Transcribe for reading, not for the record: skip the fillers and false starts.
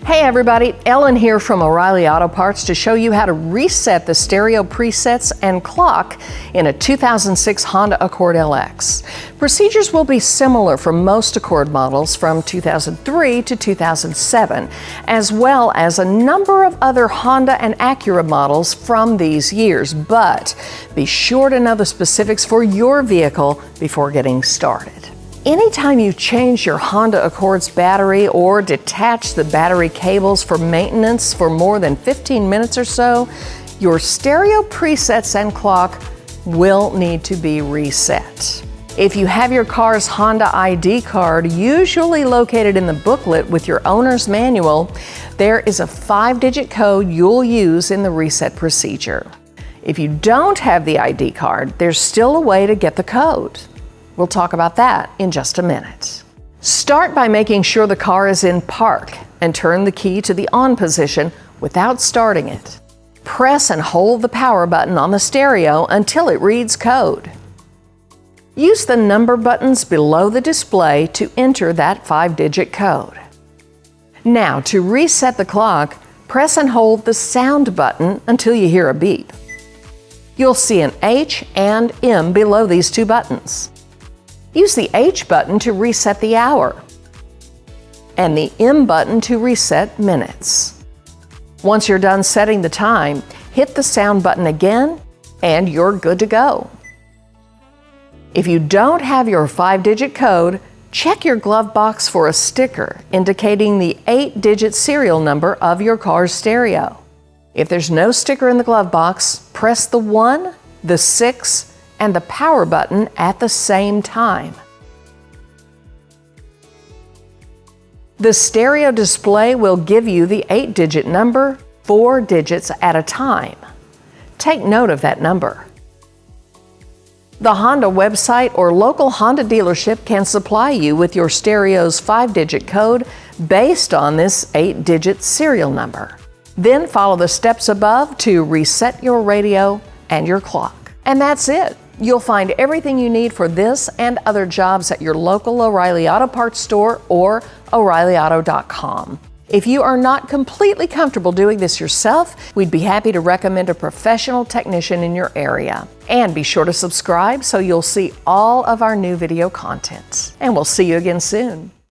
Hey everybody, Ellen here from O'Reilly Auto Parts to show you how to reset the stereo presets and clock in a 2006 Honda Accord LX. Procedures will be similar for most Accord models from 2003 to 2007, as well as a number of other Honda and Acura models from these years, but be sure to know the specifics for your vehicle before getting started. Anytime you change your Honda Accord's battery or detach the battery cables for maintenance for more than 15 minutes or so, your stereo presets and clock will need to be reset. If you have your car's Honda ID card, usually located in the booklet with your owner's manual, there is a 5-digit code you'll use in the reset procedure. If you don't have the ID card, there's still a way to get the code. We'll talk about that in just a minute. Start by making sure the car is in park and turn the key to the on position without starting it. Press and hold the power button on the stereo until it reads code. Use the number buttons below the display to enter that 5-digit code. Now, to reset the clock, press and hold the sound button until you hear a beep. You'll see an H and M below these two buttons. Use the H button to reset the hour and the M button to reset minutes. Once you're done setting the time, hit the sound button again and you're good to go. If you don't have your 5-digit code, check your glove box for a sticker indicating the 8-digit serial number of your car's stereo. If there's no sticker in the glove box, press the 1, the 6, and the power button at the same time. The stereo display will give you the 8-digit number, 4 digits at a time. Take note of that number. The Honda website or local Honda dealership can supply you with your stereo's 5-digit code based on this 8-digit serial number. Then follow the steps above to reset your radio and your clock. And that's it. You'll find everything you need for this and other jobs at your local O'Reilly Auto Parts store or O'ReillyAuto.com. If you are not completely comfortable doing this yourself, we'd be happy to recommend a professional technician in your area. And be sure to subscribe so you'll see all of our new video content. And we'll see you again soon.